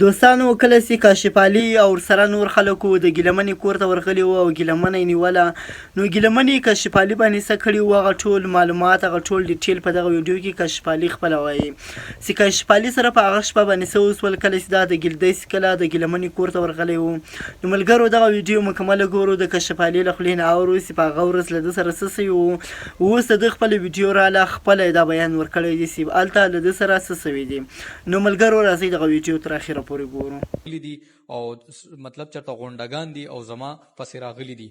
دوستانو کله چې کاشف علي او ورسره نور خلکو د ګیلمنې کور ته ورغلي وو او ګیلمنه یې نیوله نو ګیلمنې کاشف علي باندې څه کړي وو هغه ټول معلومات هغه ټول ډیټیل په دغه ویډیو کې کاشف علي خپلوي چې کاشف علي سره په هغه شپه باندې څه وسول کله چې دا د ګیلدۍ کله د ګیلمنې کور ته ورغلی وو نو ملګرو دغه ویډیو مکمله ګورو د کاشف علي له خولې نه اورو چې په هغه ورځ له ده سره څه سوي وو اوس د ده خپله ویډیو راله خپله یې دا بیان ورکړی دی چې هلته له ده سره څه سوي دي نو ملګرو راځئ دغه ویډیو تر اخره پورې ګورو دي او مطلب چرته غونډګان دي او زما پسې راغلي دي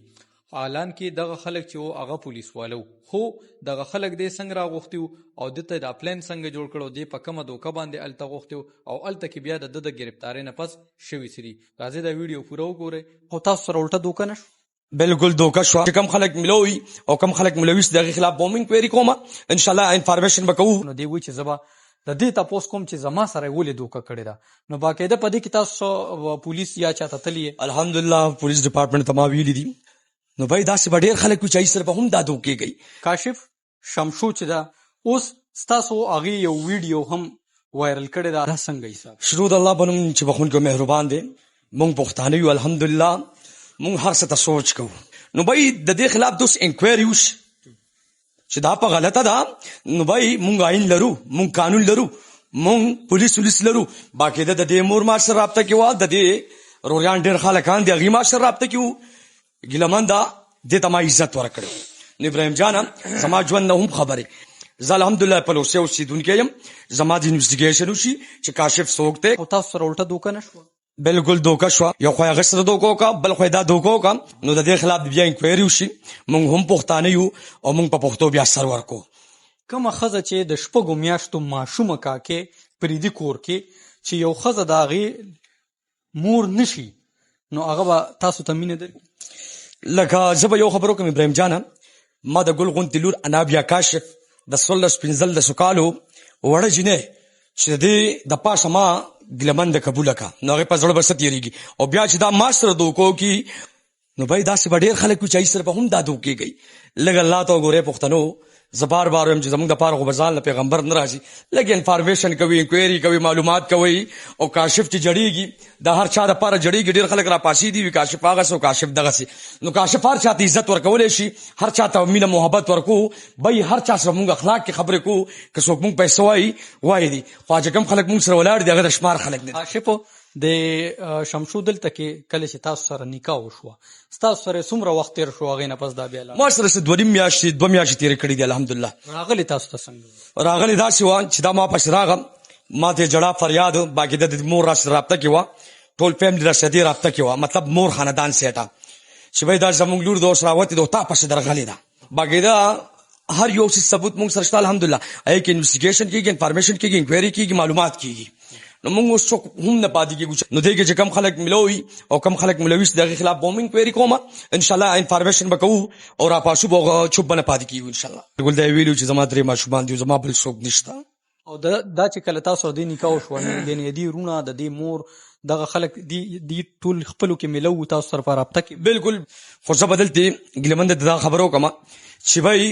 اعلان کې دغه خلک چې هغه پولیس والو خو دغه خلک دې څنګه راغوښتي او دته د پلان څنګه جوړ کړو دې په کومه دوکه باندې الته غوښتي او الته کې بیا د ګرفتارۍ نه پس شوي سری راځي دا ویډیو پوره وګورئ او تاسو سره الټه دوکه نشو بالکل دوکه شو چې کم خلک ملوي او کم خلک ملوي دغه خلاف بومینګ کوي کومه ان شاء الله انفارمیشن وکړو نو دی وی چې زبا د دې تاسو کوم چې زما سره ولې دوکه کړی دا نو باقاعده په دې کې تاسو پولیس یا چاته تلی الحمدلله پولیس ډپارټمنټ تمام ویلي دي نو بھائی دا څه ډېر خلک چې سره په هم دا دوکه کوي کاشف شمشو چې دا اوس تاسو هغه یو ویډیو هم وایرل کړی دا څنګه حساب شروع د الله بنم چې بخون کو مهربان دي مونږ پښتانه یو الحمدلله مونږ هر څه ته سوچ کوو نو بھائی د دې خلاف دوس انکوایری وش چې دا په غلطه ده نو بھائی مونږ آئین لرو مونږ قانون لرو مونږ پولیس لرو باقاعده د دې مور مار سره رابطه کیوال د دې روریان ډېر خلکان دي هغې مار سره رابطه کیو ګیلمن دا دې ته ما عزت ورکړو نو ابراهیم جان زما ژوند نه هم خبرې زه الحمدلله په لوسې اوسېدونکی یم زما د انویسټیګیشن وشي چې کاشف څوک دی او تاسو سره الټه دوکه نه شوه بالکل دوکه شو یو خو هغه سره دوکه وکړه بل خو دا دوکه وکړه نو د دې خلاف بیا انکوایري وشي مونږ هم پښتانه یو او مونږ په پښتو بیا سر ورکو کومه ښځه چې د شپږو میاشتو ماشومه کاکې پریدي کور کې چې یو ښځه د هغې مور نشي نو هغه به تاسو ته مینه درکړي لکه زه به یو خبر وکړم ابراهیم جانه ما د ګل غونتې لور انا بیا کاشف د 16-15 کالو وړه جینۍ چې د د پاسه ما ګیلمن د قبوله کا نو هغې په زړه به څه تېرېږي او بیا چې دا ما سره دوکو کی نو بھائی داسې به ډېر خلک وي چې سره به هم دا دوکې کوي لږ الله ته وګورئ پښتنو زه بار بار وایم چې زموږ دپاره خو به ځان له پیغمبر نه راځي لږ انفارمیشن کوي انکوایري کوي معلومات کوي او کاشف چې جړېږي د هر چا دپاره جړېږي ډېر خلک راپاسېدي وي کاشف هغسې او کاشف دغسې نو کاشف هر چا ته عزت ورکولی شي هر چا ته مینه محبت ورکو بھائی هر چا سره مونږ اخلاق کې خبرې کوو که څوک مونږ پیسه وایي دي خو چې کوم خلک مونږ سره ولاړ دي هغه د شمار خلک نه دي کاشف د شمشو دلته کې کله چې تاسو سره نکاح وشوه ستاسو سره څومره وخت تېر شو هغې نه پس دا بیا ما سره څه 2 میاشتې تېرې کړي دي الحمدلله راغلی تاسو ته څنګه راغلی داسې وه چې دا ما پسې راغم ما ته جړه فریاد باقاعده د مور راسره رابطه کې وه ټول فیملي راسره دې رابطه کې وه مطلب مور خاندان سیټه چې بھائی دا زموږ لور د اوس راوتې ده تا پسې درغلې ده باقاعده هر یو څیز ثبوت مونږ سره شته الحمدلله هغې کې انویسټیګیشن کېږي انفارمیشن کېږي انکوایري کېږي معلومات کېږي نو مونږ اوس څوک هم نه پاتې کېږو نو دې کې چې کم خلک ملوي او کم خلک ملوي د هغې خلاف بوم انکوایري کومه انشاءالله انفارمیشن به کوو او راپاسو به چوپ به نه پاتې کېږو انشاءالله ګل دا یې ویلي چې زما 3 ماشومان دي زما بل څوک نشته او دا چې کله تاسو دې نکاح وشوه یعنې دې رونه د دې مور دغه خلک دې ټول خپلو کې ملو تاسو سره په رابطه کې بالکل خو زه به دلتې ګیلمن ته دا خبره وکړم چې بھائی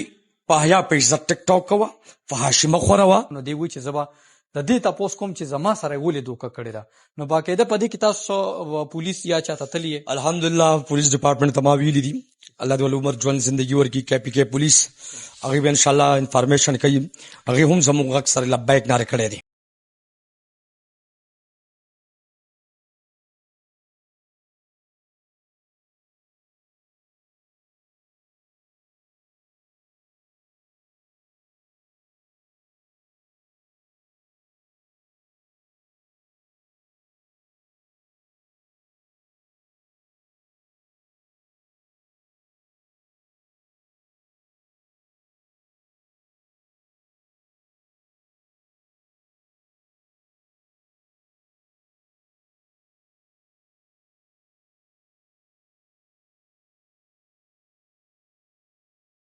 په حیا په عزت ټیک ټاک کوه فحاشي مه خوروه نو دی وایي چې زه به د دې تاسو کوم چې زما سره ولې دوکه کړې ده نو باقاعده په دې کې تاسو پولیس یا چاته تلی الحمدلله پولیس ډپارټمنټ تمام ویلي دي الله دې ول عمر ژوند زندگی ورکړي KPK پولیس هغې به انشاءالله انفارمیشن کوي هغې هم زموږ غږ سره لبیک نارې کړی دی